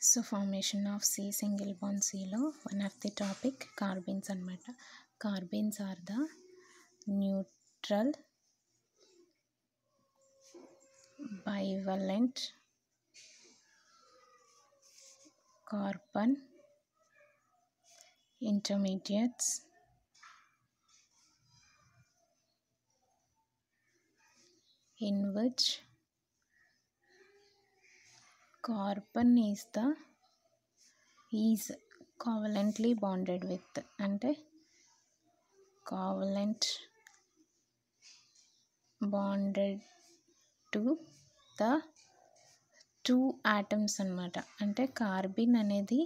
So formation of C single bond సిలో one of the topic carbenes అనమాట. Carbenes are the neutral bivalent carbon intermediates in which carbon is covalently bonded with, అంటే covalent bonded to the two atoms అన్నమాట. అంటే carbon అనేది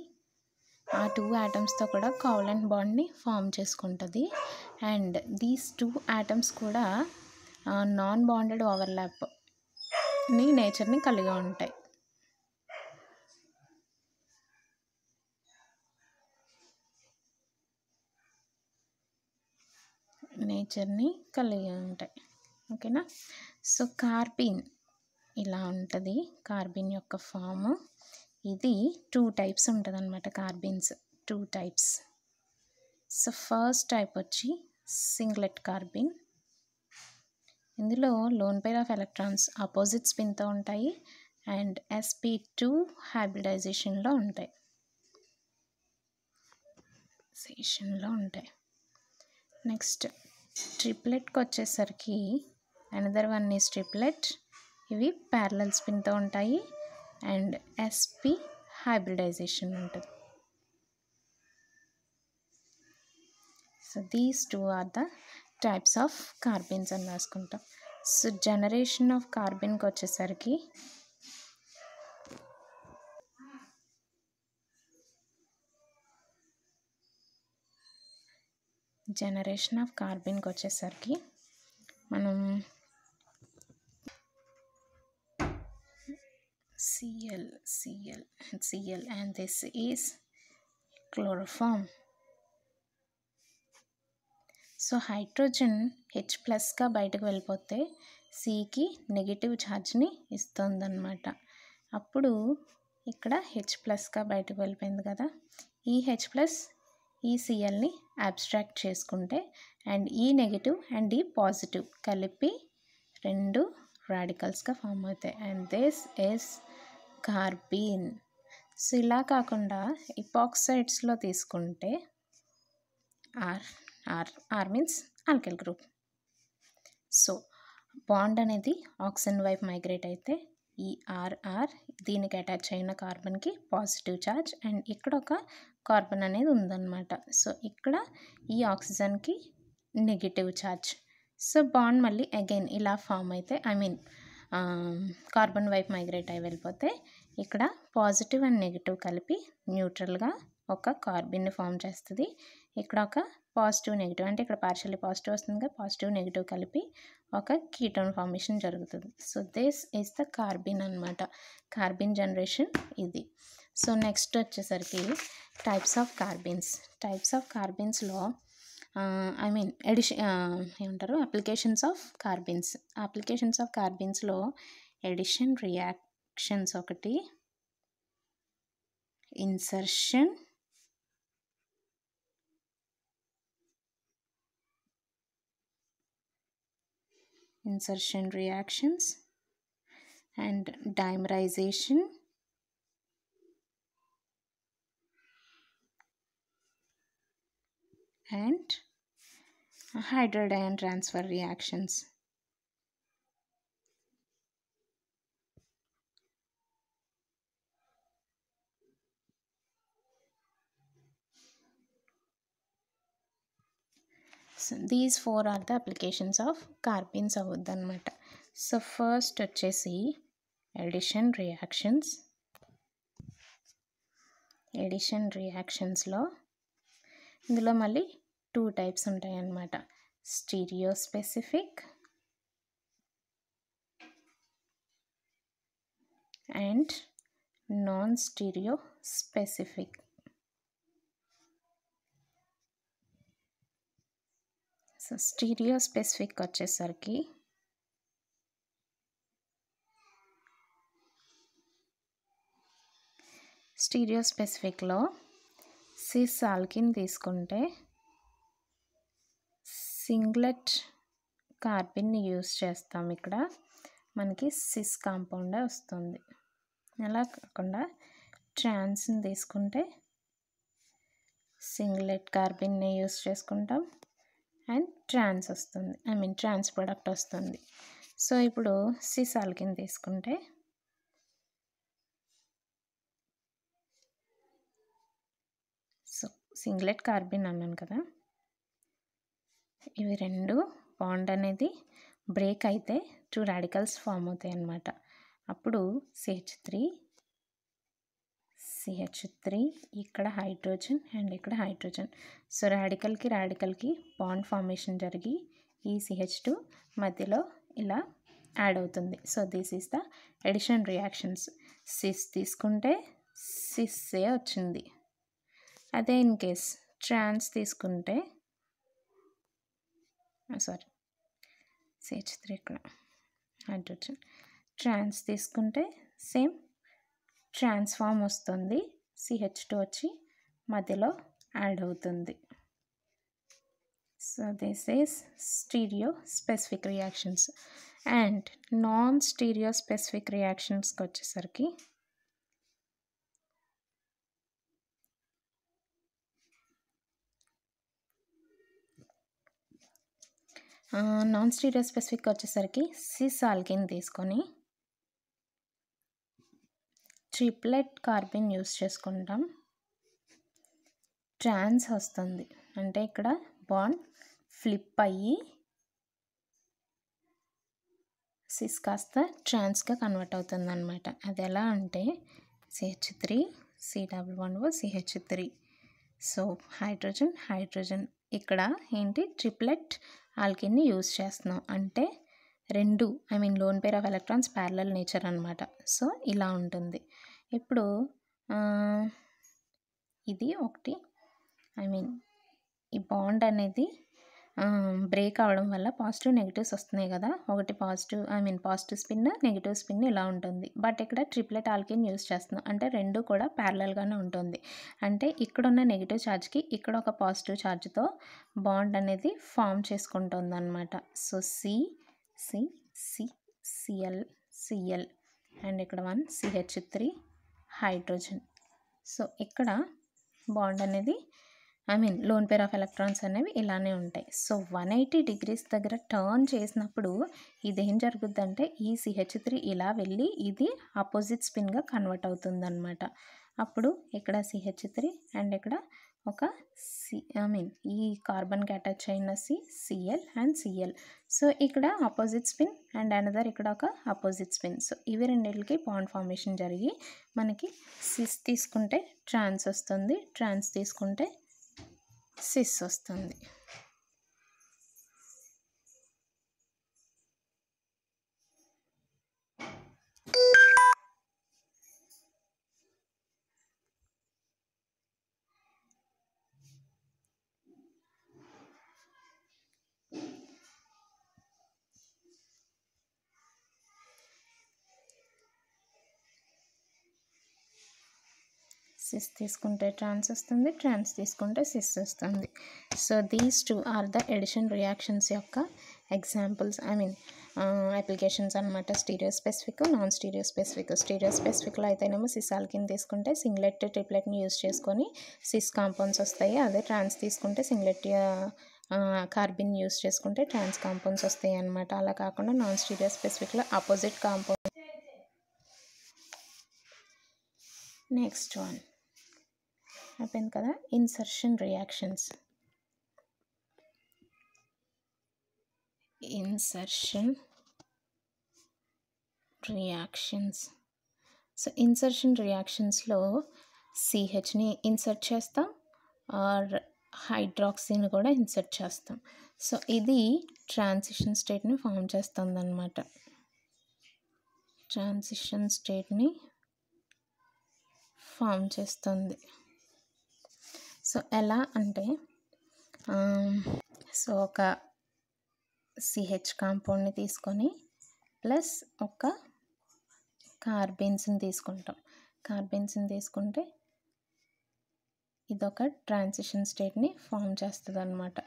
ఆ 2 ఆటమ్స్తో కూడా covalent బాండ్ని form చేసుకుంటుంది. అండ్ దీస్ 2 ఆటమ్స్ కూడా నాన్ బాండెడ్ ఓవర్లాప్ని నేచర్ని కలిగి ఉంటాయి. ఓకేనా. సో కార్బన్ ఇలా ఉంటుంది. కార్బన్ యొక్క ఫామ్ ఇది 2 టైప్స్ ఉంటుంది అనమాట. Carbons 2 types. So first type వచ్చి సింగ్లెట్ కార్బన్. ఇందులో lone pair of electrons opposite స్పిన్తో ఉంటాయి అండ్ sp2 హైబ్రిడైజేషన్లో ఉంటాయి. నెక్స్ట్ ట్రిప్లెట్కి వచ్చేసరికి అనదర్ వన్ ఈజ్ ట్రిప్లెట్. ఇవి ప్యారలల్ స్పిన్తో ఉంటాయి అండ్ sp హైబ్రిడైజేషన్ ఉంటుంది. So these 2 are the types of carbons అని రాసుకుంటాం. సో జనరేషన్ ఆఫ్ కార్బన్కి వచ్చేసరికి మనం Cl and this is chloroform. So hydrogen H+గా బయటకు వెళ్ళిపోతే Cకి నెగిటివ్ ఛార్జ్ని ఇస్తుందన్నమాట. అప్పుడు ఇక్కడ H+గా బయటకు వెళ్ళిపోయింది కదా, ఈ H+ ఈ Clని అబ్స్ట్రాక్ట్ చేసుకుంటే అండ్ ఈ నెగిటివ్ అండ్ ఈ పాజిటివ్ కలిపి 2 రాడికల్స్గా ఫామ్ అవుతాయి అండ్ దిస్ ఈజ్ కార్బీన్. సో ఇలా కాకుండా ఇపాక్సైడ్స్లో తీసుకుంటే R means alkyl group. So bond అనేది ఆక్సిజన్ వైపు మైగ్రేట్ అయితే ఈ ఆర్ దీనికి అటాచ్ అయిన కార్బన్కి పాజిటివ్ ఛార్జ్ అండ్ ఇక్కడ ఒక కార్బన్ అనేది ఉందన్నమాట. సో ఇక్కడ ఈ ఆక్సిజన్కి నెగిటివ్ ఛార్జ్. సో బాండ్ మళ్ళీ అగైన్ ఇలా ఫామ్ అయితే కార్బన్ వైపు మైగ్రేట్ అయి వెళ్ళిపోతే ఇక్కడ పాజిటివ్ అండ్ నెగిటివ్ కలిపి న్యూట్రల్గా ఒక కార్బన్ని ఫామ్ చేస్తుంది. ఇక్కడ ఒక పాజిటివ్ నెగిటివ్, అంటే ఇక్కడ పార్షియల్లీ పాజిటివ్ వస్తుంది కదా, పాజిటివ్ నెగిటివ్ కలిపి ఒక కీటోన్ ఫార్మేషన్ జరుగుతుంది. So this is the carbon అనమాట. కార్బన్ జనరేషన్ ఇది. సో నెక్స్ట్ వచ్చేసరికి టైప్స్ ఆఫ్ కార్బన్స్లో అప్లికేషన్స్ ఆఫ్ కార్బన్స్లో ఎడిషన్ రియాక్షన్స్ ఒకటి, insertion reactions and dimerization and hydrogen transfer reactions. So these 4 are the applications of carbons అవుద్దన్నమాట. So first వచ్చేసి addition రియాక్షన్స్లో ఇందులో మళ్ళీ 2 టైప్స్ ఉంటాయి అన్నమాట. Stereospecific and non stereospecific. So stereospecific వచ్చేసరికి స్టీరియో స్పెసిఫిక్లో సిస్ ఆల్కిన్ తీసుకుంటే సింగ్లెట్ కార్బిన్ని యూస్ చేస్తాం. ఇక్కడ మనకి సిస్ కాంపౌండే వస్తుంది. అలా కాకుండా ట్రాన్స్ని తీసుకుంటే సింగ్లెట్ కార్బిన్ని యూస్ చేసుకుంటాం అండ్ ట్రాన్స్ వస్తుంది, ట్రాన్స్ ప్రొడక్ట్ వస్తుంది. సో ఇప్పుడు సిస్ ఆల్కిన్ తీసుకుంటే సో సింగ్లెట్ కార్బిన్ అన్నాను కదా, ఇవి రెండు బాండ్ అనేది బ్రేక్ అయితే 2 రాడికల్స్ ఫామ్ అవుతాయి అన్నమాట. అప్పుడు CH3 ఇక్కడ హైడ్రోజన్ అండ్ ఇక్కడ హైడ్రోజన్. సో రాడికల్కి బాండ్ ఫార్మేషన్ జరిగి ఈ CH2 మధ్యలో ఇలా యాడ్ అవుతుంది. So this is the addition reactions. Cis తీసుకుంటే సిస్సే వచ్చింది. అదే ఇన్ కేస్ ట్రాన్స్ తీసుకుంటే CH3 ఇక్కడ హైడ్రోజన్, ట్రాన్స్ తీసుకుంటే సేమ్ ట్రాన్స్ఫార్మ్ వస్తుంది, CH2 వచ్చి మధ్యలో యాడ్ అవుతుంది. So this is stereo specific reactions. And non stereo specific రియాక్షన్స్కి వచ్చేసరికి నాన్ స్టీరియో స్పెసిఫిక్ వచ్చేసరికి సిస్ ఆల్కిన్ తీసుకొని ట్రిప్లెట్ కార్బిన్ యూస్ చేసుకుంటాం. ట్రాన్స్ వస్తుంది, అంటే ఇక్కడ బాండ్ ఫ్లిప్ అయ్యి సిస్ కాస్త ట్రాన్స్గా కన్వర్ట్ అవుతుంది అన్నమాట. అది ఎలా అంటే CH3 C+1O CH3. So hydrogen ఇక్కడ ఏంటి ట్రిప్లెట్ ఆల్కిన్ని యూస్ చేస్తున్నాం, అంటే రెండు lone pair of electrons parallel nature అనమాట. సో ఇలా ఉంటుంది. ఇప్పుడు ఇది ఒకటి ఈ బాండ్ అనేది బ్రేక్ అవడం వల్ల పాజిటివ్ నెగిటివ్స్ వస్తున్నాయి కదా, ఒకటి పాజిటివ్ స్పిన్ నెగిటివ్ స్పిన్ ఇలా ఉంటుంది. బట్ ఇక్కడ ట్రిప్లెట్ ఆల్కిన్ యూస్ చేస్తున్నాం, అంటే రెండు కూడా ప్యారలల్గానే ఉంటుంది. అంటే ఇక్కడున్న నెగిటివ్ ఛార్జ్కి ఇక్కడ ఒక పాజిటివ్ ఛార్జ్తో బాండ్ అనేది ఫామ్ చేసుకుంటుంది అనమాట. సో Cl అండ్ ఇక్కడ 1 CH3 హైడ్రోజన్. సో ఇక్కడ బాండ్ అనేది లోన్ పేర్ ఆఫ్ ఎలక్ట్రాన్స్ అనేవి ఇలానే ఉంటాయి. సో 180 degrees దగ్గర టర్న్ చేసినప్పుడు ఇదేం జరుగుద్దంటే ఈ CH3 ఇలా వెళ్ళి ఇది ఆపోజిట్ స్పిన్గా కన్వర్ట్ అవుతుంది అనమాట. అప్పుడు ఇక్కడ CH3 అండ్ ఇక్కడ ఒక ఈ కార్బన్కి అటాచ్ అయిన Cl అండ్ Cl. సో ఇక్కడ ఆపోజిట్ స్పిన్ అండ్ అనదర్ ఇక్కడ ఒక ఆపోజిట్ స్పిన్. సో ఇవి రెండింటికి బాండ్ ఫార్మేషన్ జరిగి మనకి సిస్ తీసుకుంటే ట్రాన్స్ వస్తుంది, ట్రాన్స్ తీసుకుంటే సిస్ వస్తుంది. సిస్ తీసుకుంటే ట్రాన్స్ వస్తుంది, ట్రాన్స్ తీసుకుంటే సిస్ వస్తుంది. So these two are the addition reactions యొక్క ఎగ్జాంపుల్స్, అప్లికేషన్స్ అనమాట. Stereo specific, non stereo specific. Stereo స్పెసిఫిక్లో అయితేనేమో సిస్ ఆల్కిన్ తీసుకుంటే సింగ్లెట్ ట్రిప్లెట్ని యూస్ చేసుకొని సిస్ కాంపౌండ్స్ వస్తాయి. అదే ట్రాన్స్ తీసుకుంటే సింగ్లెట్ కార్బిన్ యూస్ చేసుకుంటే ట్రాన్స్ కాంపౌండ్స్ వస్తాయి అనమాట. అలా కాకుండా నాన్ స్టీరియో స్పెసిఫిక్లో ఆపోజిట్ కాంపౌండ్. నెక్స్ట్ వన్ అయిపోయింది కదా, ఇన్సర్షన్ రియాక్షన్స్. సో ఇన్సర్షన్ రియాక్షన్స్లో CHని ఇన్సర్ట్ చేస్తాం ఆర్ హైడ్రాక్సీని కూడా ఇన్సర్ట్ చేస్తాం. సో ఇది ట్రాన్సిషన్ స్టేట్ని ఫామ్ చేస్తుంది అన్నమాట. ట్రాన్సిషన్ స్టేట్ని ఫామ్ చేస్తుంది. సో ఎలా అంటే సో ఒక CH కాంపౌండ్ని తీసుకొని ప్లస్ ఒక కార్బిన్స్ని తీసుకుంటాం. కార్బన్స్ని తీసుకుంటే ఇదొక ట్రాన్సిషన్ స్టేట్ని ఫామ్ చేస్తుంది అన్నమాట.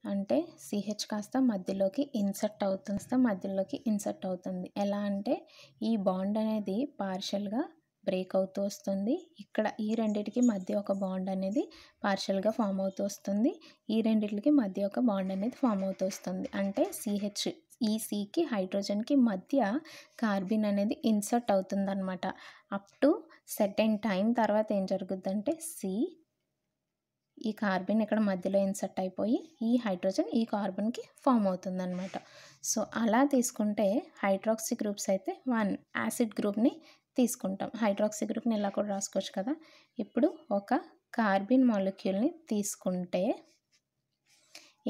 అంటే సిహెచ్ కాస్త మధ్యలోకి ఇన్సర్ట్ అవుతుంది. ఎలా అంటే ఈ బాండ్ అనేది పార్షియల్గా బ్రేక్ అవుతూ వస్తుంది. ఇక్కడ ఈ రెండిటికి మధ్య ఒక బాండ్ అనేది పార్షియల్గా ఫామ్ అవుతూ వస్తుంది. ఈ రెండిటికి మధ్య ఒక బాండ్ అనేది ఫామ్ అవుతూ వస్తుంది. అంటే సిహెచ్ ఈ సికి హైడ్రోజన్కి మధ్య కార్బన్ అనేది ఇన్సర్ట్ అవుతుందన్నమాట. అప్ టు సర్టెన్ టైం తర్వాత ఏం జరుగుద్దంటే ఈ కార్బన్ ఇక్కడ మధ్యలో ఇన్సర్ట్ అయిపోయి ఈ హైడ్రోజన్ ఈ కార్బన్కి ఫామ్ అవుతుందన్నమాట. సో అలా తీసుకుంటే హైడ్రాక్సీ గ్రూప్స్ అయితే 1 యాసిడ్ గ్రూప్ని తీసుకుంటాం. హైడ్రాక్సీ గ్రూప్ని ఇలా కూడా రాసుకోవచ్చు కదా. ఇప్పుడు ఒక కార్బన్ మాలిక్యూల్ని తీసుకుంటే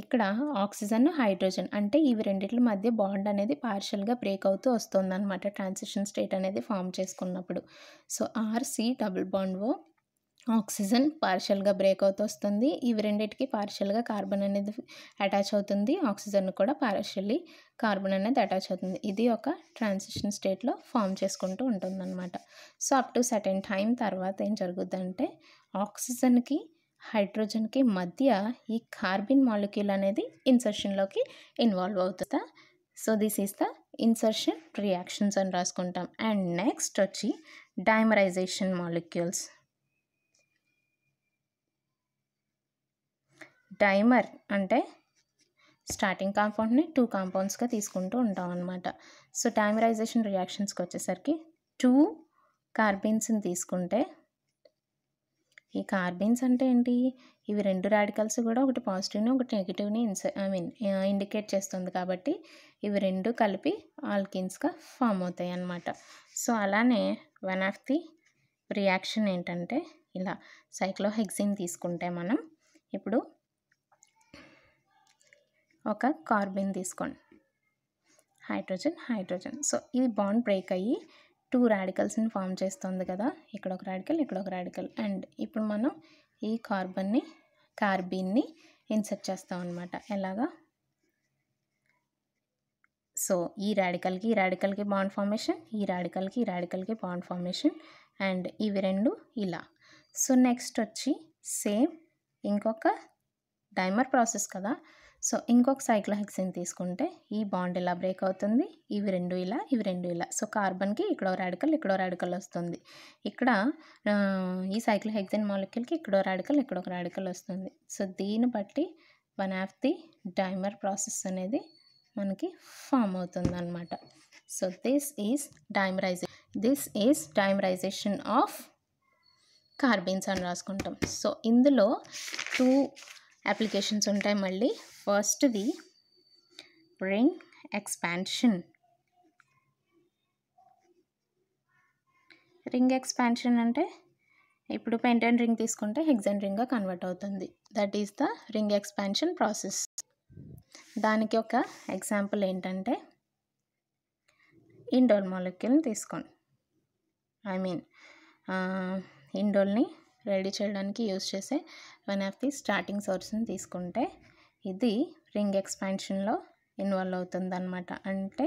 ఇక్కడ ఆక్సిజన్ హైడ్రోజన్ అంటే ఇవి రెండిట్ల మధ్య బాండ్ అనేది పార్షియల్గా బ్రేక్ అవుతూ వస్తుంది అనమాట ట్రాన్సిషన్ స్టేట్ అనేది ఫామ్ చేసుకున్నప్పుడు. So RC double bond O oxygen పార్షియల్గా బ్రేక్ అవుతూ వస్తుంది. ఇవి రెండింటికి పార్షియల్గా కార్బన్ అనేది అటాచ్ అవుతుంది. ఆక్సిజన్ కూడా పార్షియల్లీ కార్బన్ అనేది అటాచ్ అవుతుంది. ఇది ఒక ట్రాన్సిషన్ స్టేట్లో ఫామ్ చేసుకుంటూ ఉంటుందన్నమాట. So up to certain time తర్వాత ఏం జరుగుద్దంటే ఆక్సిజన్కి హైడ్రోజన్కి మధ్య ఈ కార్బన్ మాలిక్యూల్ అనేది ఇన్సర్షన్లోకి ఇన్వాల్వ్ అవుతుందా. So this is the insertion reactions అని రాసుకుంటాం. అండ్ నెక్స్ట్ వచ్చి డైమరైజేషన్ మాలిక్యూల్స్. డైమర్ అంటే స్టార్టింగ్ కాంపౌండ్ని 2 కాంపౌండ్స్గా తీసుకుంటూ ఉంటాం అన్నమాట. సో డైమరైజేషన్ రియాక్షన్స్కి వచ్చేసరికి 2 కార్బన్స్ని తీసుకుంటే ఈ కార్బన్స్ అంటే ఏంటి, ఇవి 2 రాడికల్స్ కూడా ఒకటి పాజిటివ్ని ఒకటి నెగిటివ్ని ఇండికేట్ చేస్తుంది. కాబట్టి ఇవి 2 కలిపి ఆల్కిన్స్గా ఫామ్ అవుతాయి అన్నమాట. సో అలానే వన్ ఆఫ్ ది రియాక్షన్ ఏంటంటే ఇలా సైక్లోహెక్సేన్ తీసుకుంటే మనం ఇప్పుడు ఒక కార్బన్ తీసుకోండి, హైడ్రోజన్. సో ఇది బాండ్ బ్రేక్ అయ్యి 2 రాడికల్స్ని ఫామ్ చేస్తుంది కదా. ఇక్కడ ఒక రాడికల్. అండ్ ఇప్పుడు మనం ఈ కార్బన్ని ఇన్సర్ట్ చేస్తాం అనమాట. ఎలాగా, సో ఈ రాడికల్కి బాండ్ ఫార్మేషన్, ఈ రాడికల్కి బాండ్ ఫార్మేషన్, అండ్ ఇవి 2 ఇలా. సో నెక్స్ట్ వచ్చి సేమ్ ఇంకొక డైమర్ ప్రాసెస్ కదా. సో ఇంకొక సైక్లోహెక్సేన్ తీసుకుంటే ఈ బాండ్ ఇలా బ్రేక్ అవుతుంది. ఇవి 2 ఇలా. సో కార్బన్కి ఇక్కడో రాడికల్ వస్తుంది. ఇక్కడ ఈ సైక్లోహెక్సేన్ మాలిక్యూల్కి ఇక్కడో రాడికల్ వస్తుంది. సో దీన్ని బట్టి one of the dimer process అనేది మనకి ఫామ్ అవుతుంది అన్నమాట. So this is dimerization of carbons అని రాసుకుంటాం. సో ఇందులో 2 అప్లికేషన్స్ ఉంటాయి మళ్ళీ. ఫస్ట్ది రింగ్ ఎక్స్పాన్షన్. రింగ్ ఎక్స్పాన్షన్ అంటే ఇప్పుడు పెంటన్ రింగ్ తీసుకుంటే హెక్సాన్ రింగ్గా కన్వర్ట్ అవుతుంది. That is the ring expansion process. దానికి ఒక ఎగ్జాంపుల్ ఏంటంటే ఇండోల్ మాలిక్యూల్ని తీసుకోండి. ఇండోల్ని రెడీ చేయడానికి యూజ్ చేసే వన్ ఆఫ్ ది స్టార్టింగ్ సోర్స్ని తీసుకుంటే ఇది రింగ్ ఎక్స్పాన్షన్లో ఇన్వాల్వ్ అవుతుంది అనమాట. అంటే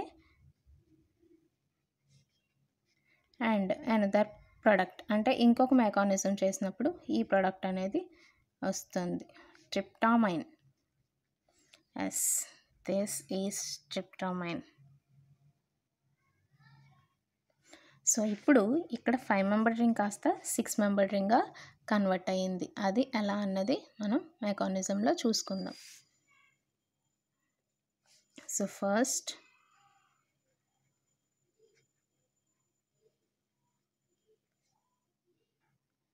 అండ్ అనదర్ ప్రోడక్ట్ అంటే ఇంకొక మెకానిజం చేసినప్పుడు ఈ ప్రోడక్ట్ అనేది వస్తుంది, tryptamine. This is tryptamine. So ఇప్పుడు ఇక్కడ 5 మెంబర్ రింగ్ కాస్త 6 మెంబర్ రింగ్గా కన్వర్ట్ అయ్యింది. అది ఎలా అన్నది మనం మెకానిజంలో చూసుకుందాం. సో ఫస్ట్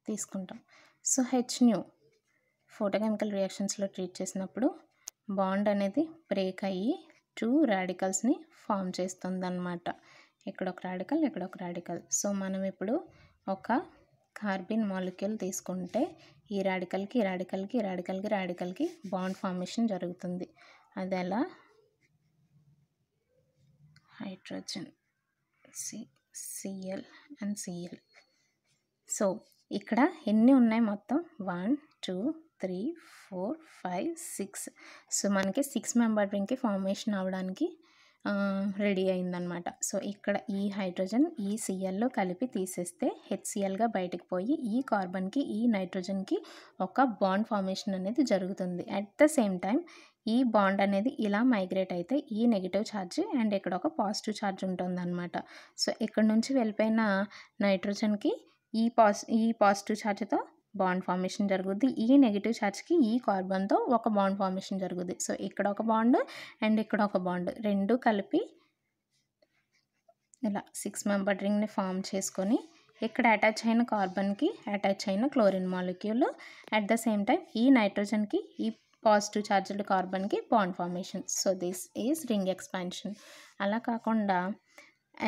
తీసుకుంటాం. సో HNO ఫోటోకెమికల్ రియాక్షన్స్లో ట్రీట్ చేసినప్పుడు బాండ్ అనేది బ్రేక్ అయ్యి 2 రాడికల్స్ని ఫామ్ చేస్తుంది అన్నమాట. ఇక్కడ ఒక రాడికల్. సో మనం ఇప్పుడు ఒక కార్బన్ మాలిక్యూల్ తీసుకుంటే ఈ రాడికల్కి బాండ్ ఫార్మేషన్ జరుగుతుంది. అది ఎలా, hydrogen Cl and Cl. So ఇక్కడ ఎన్ని ఉన్నాయి మొత్తం, 1 2 3 4 5 6. సో మనకి 6 మెంబర్ రింగ్కి ఫార్మేషన్ అవ్వడానికి రెడీ అయిందనమాట. సో ఇక్కడ ఈ హైడ్రోజన్ ఈ Clలో కలిపి తీసేస్తే HClగా బయటకు పోయి ఈ కార్బన్కి ఈ నైట్రోజన్కి ఒక బాండ్ ఫార్మేషన్ అనేది జరుగుతుంది. అట్ ద సేమ్ టైం ఈ బాండ్ అనేది ఇలా మైగ్రేట్ అయితే ఈ నెగిటివ్ ఛార్జ్ అండ్ ఇక్కడ ఒక పాజిటివ్ ఛార్జ్ ఉంటుందన్నమాట. సో ఇక్కడ నుంచి వెళ్ళిపోయిన నైట్రోజన్కి ఈ పాజిటివ్ ఛార్జ్తో బాండ్ ఫార్మేషన్ జరుగుద్ది. ఈ నెగిటివ్ ఛార్జ్కి ఈ కార్బన్తో ఒక బాండ్ ఫార్మేషన్ జరుగుద్ది. సో ఇక్కడ ఒక బాండ్ అండ్ ఇక్కడ ఒక బాండ్ రెండు కలిపి ఇలా 6 మెంబర్ రింగ్ని ఫామ్ చేసుకొని ఇక్కడ అటాచ్ అయిన కార్బన్కి అటాచ్ అయిన chlorine molecule at the same time ఈ నైట్రోజన్కి ఈ పాజిటివ్ ఛార్జ్డ్ కార్బన్కి bond formation. So this is ring expansion. అలా కాకుండా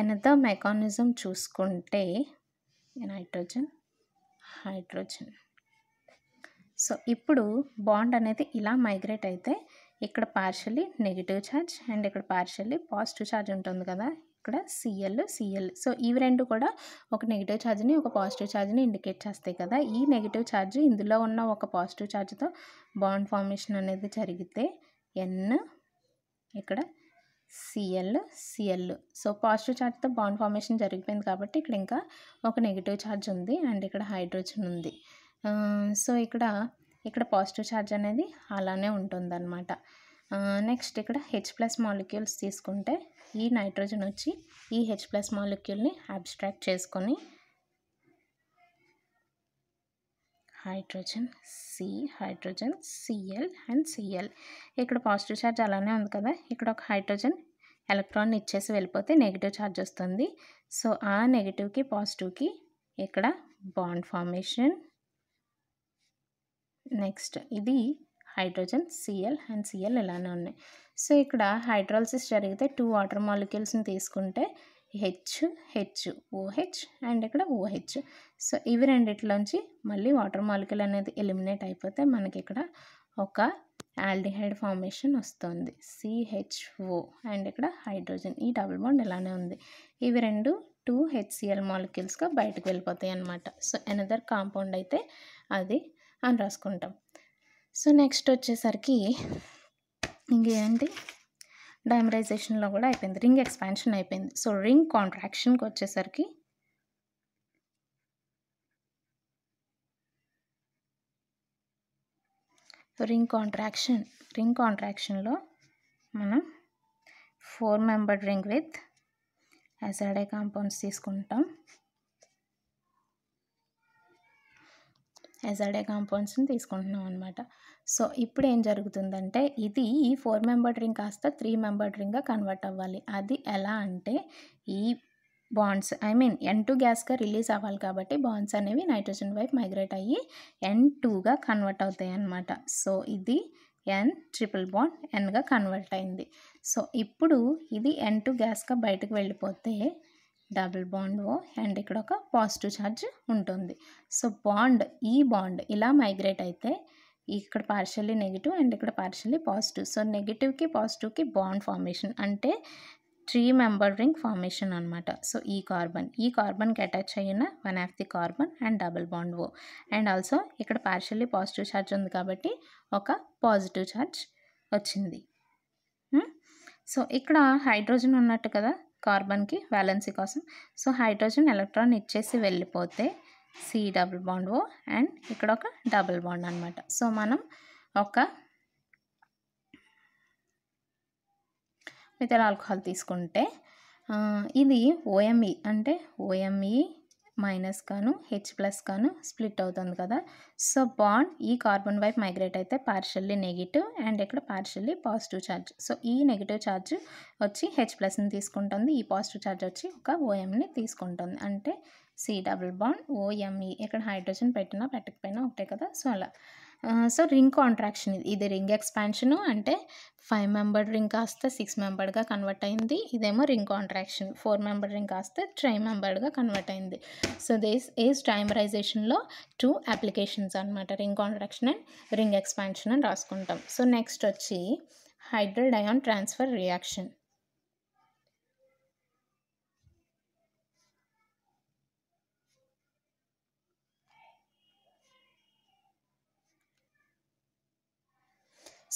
అనదర్ మెకానిజం చూసుకుంటే నైట్రోజన్ హైడ్రోజన్. సో ఇప్పుడు బాండ్ అనేది ఇలా మైగ్రేట్ అయితే ఇక్కడ పార్షియల్లీ నెగిటివ్ ఛార్జ్ అండ్ ఇక్కడ పార్షియల్లీ పాజిటివ్ ఛార్జ్ ఉంటుంది కదా, ఇక్కడ Cl. సో ఇవి రెండు కూడా ఒక నెగిటివ్ ఛార్జ్ని ఒక పాజిటివ్ ఛార్జ్ని ఇండికేట్ చేస్తాయి కదా. ఈ నెగిటివ్ ఛార్జ్ ఇందులో ఉన్న ఒక పాజిటివ్ ఛార్జ్తో బాండ్ ఫార్మేషన్ అనేది జరిగితే N ఇక్కడ Cl. సో పాజిటివ్ ఛార్జ్తో బాండ్ ఫార్మేషన్ జరిగిపోయింది కాబట్టి ఇక్కడ ఇంకా ఒక నెగిటివ్ ఛార్జ్ ఉంది అండ్ ఇక్కడ హైడ్రోజన్ ఉంది. సో ఇక్కడ పాజిటివ్ ఛార్జ్ అనేది అలానే ఉంటుందన్నమాట. నెక్స్ట్ ఇక్కడ H+ మాలిక్యూల్స్ తీసుకుంటే ఈ నైట్రోజన్ వచ్చి ఈ H+ మాలిక్యూల్ని అబ్స్ట్రాక్ట్ చేసుకొని హైడ్రోజన్ Cl అండ్ Cl. ఇక్కడ పాజిటివ్ ఛార్జ్ అలానే ఉంది కదా, ఇక్కడ ఒక హైడ్రోజన్ ఎలక్ట్రాన్ ఇచ్చేసి వెళ్ళిపోతే నెగిటివ్ ఛార్జ్ వస్తుంది. సో ఆ నెగిటివ్కి పాజిటివ్కి ఇక్కడ బాండ్ ఫార్మేషన్. నెక్స్ట్ ఇది హైడ్రోజన్ Cl అండ్ Cl ఇలానే ఉన్నాయి. సో ఇక్కడ హైడ్రాలసిస్ జరిగితే 2 వాటర్ మాలిక్యూల్స్ని తీసుకుంటే OH అండ్ ఇక్కడ OH. సో ఇవి రెండిట్లోంచి మళ్ళీ వాటర్ మాలిక్యూల్ అనేది ఎలిమినేట్ అయిపోతే మనకి ఇక్కడ ఒక ఆల్డిహైడ్ ఫార్మేషన్ వస్తుంది CHO అండ్ ఇక్కడ హైడ్రోజన్. ఈ డబుల్ బాండ్ ఇలానే ఉంది. ఇవి రెండు 2 HCl మాలిక్యూల్స్గా బయటకు వెళ్ళిపోతాయి అన్నమాట. సో అనదర్ కాంపౌండ్ అయితే అది అని రాసుకుంటాం. సో నెక్స్ట్ వచ్చేసరికి ఇంకేంటి, డైమరైజేషన్లో కూడా అయిపోయింది, రింగ్ ఎక్స్పాన్షన్ అయిపోయింది. సో రింగ్ కాంట్రాక్షన్కి వచ్చేసరికి రింగ్ కాంట్రాక్షన్లో మనం 4 మెంబర్డ్ రింగ్ విత్ అజాడే కాంపౌండ్స్ తీసుకుంటాం. అజాడే కాంపౌండ్స్ని తీసుకుంటున్నాం అనమాట. సో ఇప్పుడు ఏం జరుగుతుందంటే ఇది ఈ 4 మెంబర్డ్ రింగ్ కాస్త 3 మెంబర్డ్ రింగ్గా కన్వర్ట్ అవ్వాలి. అది ఎలా అంటే ఈ బాండ్స్ N2 గ్యాస్గా రిలీజ్ అవ్వాలి కాబట్టి బాండ్స్ అనేవి నైట్రోజన్ వైపు మైగ్రేట్ అయ్యి N2గా కన్వర్ట్ అవుతాయి అన్నమాట. సో ఇది N ట్రిపుల్ బాండ్ Nగా కన్వర్ట్ అయింది. సో ఇప్పుడు ఇది N2 గ్యాస్గా బయటకు వెళ్ళిపోతే డబుల్ బాండ్ O అండ్ ఇక్కడ ఒక పాజిటివ్ ఛార్జ్ ఉంటుంది. సో ఈ బాండ్ ఇలా మైగ్రేట్ అయితే ఇక్కడ పార్షియల్లీ నెగిటివ్ అండ్ ఇక్కడ పార్షియల్లీ పాజిటివ్. సో నెగిటివ్కి పాజిటివ్కి బాండ్ ఫార్మేషన్ అంటే 3 మెంబర్ రింగ్ ఫార్మేషన్ అనమాట. సో ఈ కార్బన్కి అటాచ్ అయిన 1/2 the carbon and double bond O and also ఇక్కడ పార్షియల్లీ పాజిటివ్ ఛార్జ్ ఉంది కాబట్టి ఒక పాజిటివ్ ఛార్జ్ వచ్చింది. సో ఇక్కడ హైడ్రోజన్ ఉన్నట్టు కదా కార్బన్కి వ్యాలెన్సీ కోసం. సో హైడ్రోజన్ ఎలక్ట్రాన్ ఇచ్చేసి వెళ్ళిపోతే C double bond O and ఇక్కడ ఒక డబుల్ బాండ్ అనమాట. సో మనం ఒక మిథైల్ ఆల్కహాల్ తీసుకుంటే ఇది OMe అంటే OMe మైనస్ కాను H+ కాను స్ప్లిట్ అవుతుంది కదా. సో బాండ్ ఈ కార్బన్ వైపు మైగ్రేట్ అయితే పార్షియల్లీ నెగిటివ్ అండ్ ఇక్కడ పార్షియల్లీ పాజిటివ్ ఛార్జ్. సో ఈ నెగిటివ్ ఛార్జ్ వచ్చి H+ని తీసుకుంటుంది, ఈ పాజిటివ్ ఛార్జ్ వచ్చి ఒక OMని తీసుకుంటుంది. అంటే C డబుల్ బాండ్ OMe. ఇక్కడ హైడ్రోజన్ పెట్టినా పెట్టకపోయినా ఒకటే కదా. సో అలా సో రింగ్ కాంట్రాక్షన్ ఇది రింగ్ ఎక్స్పాన్షను అంటే 5 మెంబర్డ్ రింగ్ కాస్త 6 మెంబర్డ్గా కన్వర్ట్ అయింది. ఇదేమో రింగ్ కాంట్రాక్షన్ 4 మెంబర్డ్ రింగ్ కాస్త 3 మెంబర్డ్గా కన్వర్ట్ అయింది. సో దిస్ ఈజ్ డైమరైజేషన్లో 2 అప్లికేషన్స్ అనమాట, ring contraction and ring expansion అని రాసుకుంటాం. సో నెక్స్ట్ వచ్చి hydride ion transfer reaction.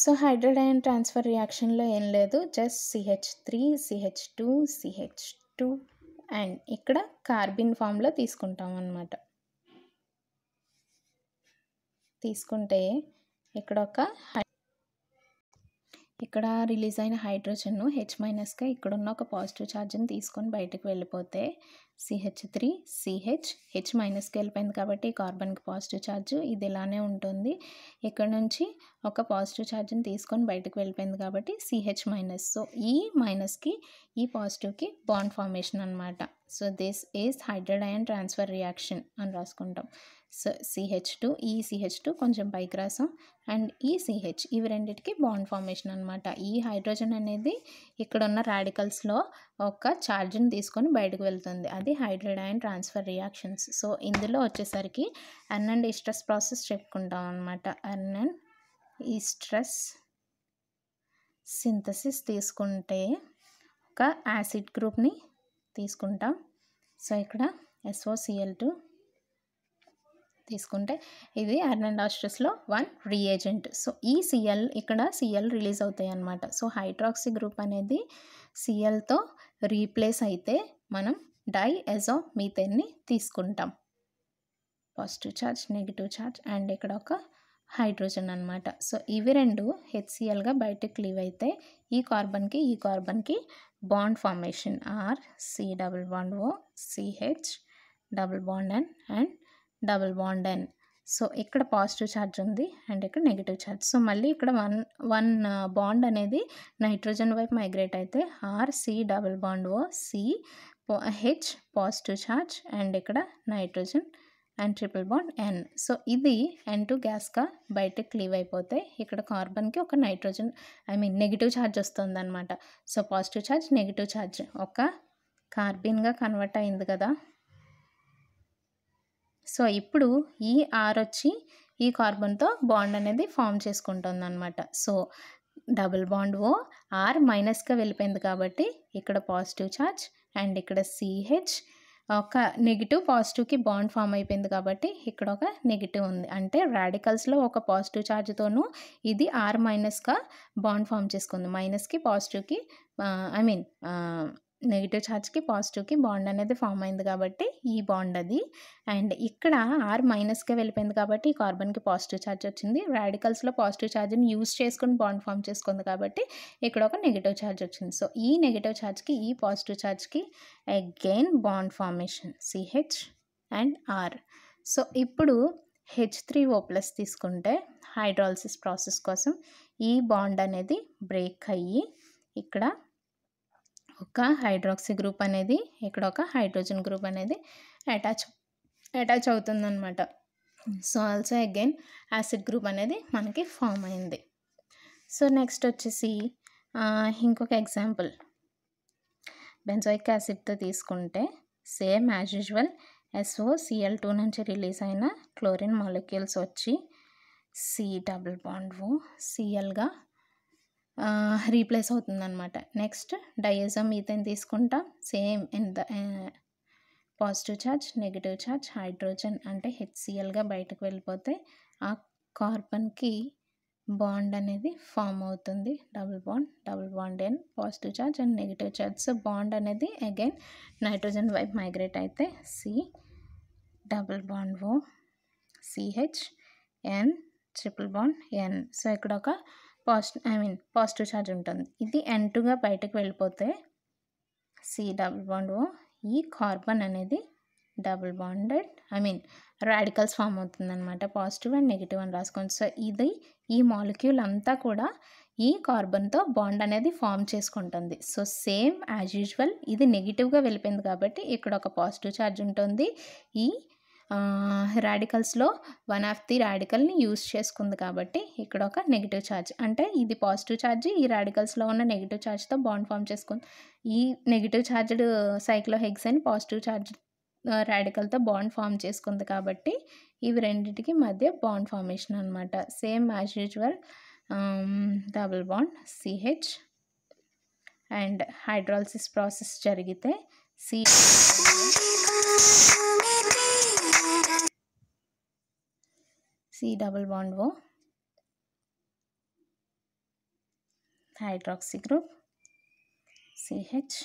So hydride ion transfer రియాక్షన్లో ఏం లేదు, just CH3 CH2 CH2 and ఇక్కడ కార్బన్ ఫామ్లో తీసుకుంటాం అన్నమాట. తీసుకుంటే ఇక్కడ రిలీజ్ అయిన హైడ్రోజన్ను H- ఇక్కడ ఉన్న ఒక పాజిటివ్ ఛార్జ్ని తీసుకొని బయటకు వెళ్ళిపోతే CH3 CH H- వెళ్ళిపోయింది కాబట్టి కార్బన్కి పాజిటివ్ ఛార్జ్ ఇది ఇలానే ఉంటుంది. ఇక్కడ నుంచి ఒక పాజిటివ్ ఛార్జ్ని తీసుకొని బయటకు వెళ్ళిపోయింది కాబట్టి CH-. సో ఈ మైనస్కి ఈ పాజిటివ్కి బాండ్ ఫార్మేషన్ అనమాట. So this is hydride ion transfer reaction అని రాసుకుంటాం. సో CH2 ఈ CH2 కొంచెం పైకి రాసాం అండ్ ఈ CH ఇవి రెండింటికి బాండ్ ఫార్మేషన్ అనమాట. ఈ హైడ్రోజన్ అనేది ఇక్కడ ఉన్న రాడికల్స్లో ఒక ఛార్జ్ని తీసుకొని బయటకు వెళ్తుంది, అది హైడ్రోడ్ అయాన్ ట్రాన్స్ఫర్ రియాక్షన్స్. సో ఇందులో వచ్చేసరికి N అండ్ ఈస్ట్రస్ ప్రాసెస్ చెప్పుకుంటాం అనమాట. N అండ్ ఈస్ట్రస్ సింథసిస్ తీసుకుంటే ఒక యాసిడ్ గ్రూప్ని తీసుకుంటాం. సో ఇక్కడ SOCl2 తీసుకుంటే ఇది N అండ్ ఈస్ట్రస్లో 1 రియేజెంట్. సో ఈ ఇక్కడ Cl రిలీజ్ అవుతాయి అన్నమాట. సో హైడ్రాక్సీ గ్రూప్ అనేది Clతో రీప్లేస్ అయితే మనం డైఎజోమీథేన్ని తీసుకుంటాం. Positive charge negative charge and ఇక్కడ ఒక హైడ్రోజన్ అనమాట. సో ఇవి రెండు HClగా బయటకు లీవ్ అయితే ఈ కార్బన్కి bond formation RC+O CH double bond N and double bond N. So ఇక్కడ పాజిటివ్ ఛార్జ్ ఉంది అండ్ ఇక్కడ నెగిటివ్ ఛార్జ్. సో మళ్ళీ ఇక్కడ వన్ బాండ్ అనేది నైట్రోజన్ వైపు మైగ్రేట్ అయితే RC+O CH positive charge and ఇక్కడ nitrogen and triple bond N. So ఇది N2 గ్యాస్గా బయటకు లీవ్ అయిపోతే ఇక్కడ కార్బన్కి ఒక నెగిటివ్ ఛార్జ్ వస్తుంది అనమాట. So positive charge negative charge ఒక కార్బన్గా కన్వర్ట్ అయింది కదా. సో ఇప్పుడు ఈ R వచ్చి ఈ కార్బన్తో బాండ్ అనేది ఫామ్ చేసుకుంటుంది అనమాట. So double bond O R- వెళ్ళిపోయింది కాబట్టి ఇక్కడ పాజిటివ్ ఛార్జ్ అండ్ ఇక్కడ CH ఒక నెగిటివ్ పాజిటివ్కి బాండ్ ఫామ్ అయిపోయింది కాబట్టి ఇక్కడ ఒక నెగిటివ్ ఉంది. అంటే రాడికల్స్లో ఒక పాజిటివ్ ఛార్జ్తోనూ ఇది R- బాండ్ ఫామ్ చేసుకుంది. మైనస్కి పాజిటివ్కి నెగిటివ్ ఛార్జ్కి పాజిటివ్కి బాండ్ అనేది ఫామ్ అయింది కాబట్టి ఈ బాండ్ అది. అండ్ ఇక్కడ R- వెళ్ళిపోయింది కాబట్టి ఈ కార్బన్కి పాజిటివ్ ఛార్జ్ వచ్చింది. రాడికల్స్లో పాజిటివ్ ఛార్జ్ని యూజ్ చేసుకుని బాండ్ ఫామ్ చేసుకుంది కాబట్టి ఇక్కడ ఒక నెగిటివ్ ఛార్జ్ వచ్చింది. సో ఈ నెగిటివ్ ఛార్జ్కి ఈ పాజిటివ్ ఛార్జ్కి again bond formation CH and R. So ఇప్పుడు H3O+ తీసుకుంటే హైడ్రాలసిస్ ప్రాసెస్ కోసం ఈ బాండ్ అనేది బ్రేక్ అయ్యి ఇక్కడ ఒక హైడ్రాక్సీ గ్రూప్ అనేది ఇక్కడ ఒక హైడ్రోజన్ గ్రూప్ అనేది అటాచ్ అవుతుందన్నమాట. So also again acid group అనేది మనకి ఫామ్ అయింది. సో నెక్స్ట్ వచ్చేసి ఇంకొక ఎగ్జాంపుల్ బెంజోయిక్ యాసిడ్తో తీసుకుంటే సేమ్ యాజ్ యూజువల్ SOCl2 నుంచి రిలీజ్ అయిన క్లోరిన్ మాలిక్యూల్స్ వచ్చి C+O Clగా రీప్లేస్ అవుతుందన్నమాట. నెక్స్ట్ డైఎజోమీథేన్ తీసుకుంటాం. Same positive charge negative charge hydrogen అంటే HClగా బయటకు వెళ్ళిపోతే ఆ కార్బన్కి బాండ్ అనేది ఫామ్ అవుతుంది. Double bond N positive charge and negative charge. So bond అనేది అగైన్ నైట్రోజన్ వైపు మైగ్రేట్ అయితే C+O CH N triple bond N. So ఇక్కడ ఒక పాజిటివ్ ఛార్జ్ ఉంటుంది. ఇది N2గా బయటకు వెళ్ళిపోతే C+O ఈ కార్బన్ అనేది డబుల్ బాండెడ్ రాడికల్స్ ఫామ్ అవుతుంది అనమాట. పాజిటివ్ అండ్ నెగిటివ్ అని రాసుకోండి. సో ఇది ఈ మాలిక్యూల్ అంతా కూడా ఈ కార్బన్తో బాండ్ అనేది ఫామ్ చేసుకుంటుంది. సో సేమ్ యాజ్ యూజువల్ ఇది నెగిటివ్గా వెళ్ళిపోయింది కాబట్టి ఇక్కడ ఒక పాజిటివ్ ఛార్జ్ ఉంటుంది. ఈ రాడికల్స్లో వన్ ఆఫ్ ది రాడికల్ని యూజ్ చేసుకుంది కాబట్టి ఇక్కడ ఒక నెగిటివ్ ఛార్జ్. అంటే ఇది పాజిటివ్ ఛార్జ్ ఈ రాడికల్స్లో ఉన్న నెగిటివ్ ఛార్జ్తో బాండ్ ఫామ్ చేసుకుంది. ఈ negative charged cyclohexane positive charge రాడికల్తో బాండ్ ఫామ్ చేసుకుంది కాబట్టి ఇవి రెండింటికి మధ్య బాండ్ ఫార్మేషన్ అనమాట. Same as usual double bond CH and hydrolysis process జరిగితే C+O hydroxy group, CH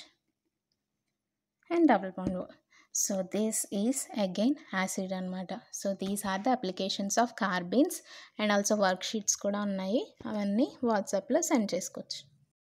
and double bond O. So this is again acid anamata. So these are the applications of carbines and also worksheets kuda unnayi. Avanni WhatsApp lo send chesukochu.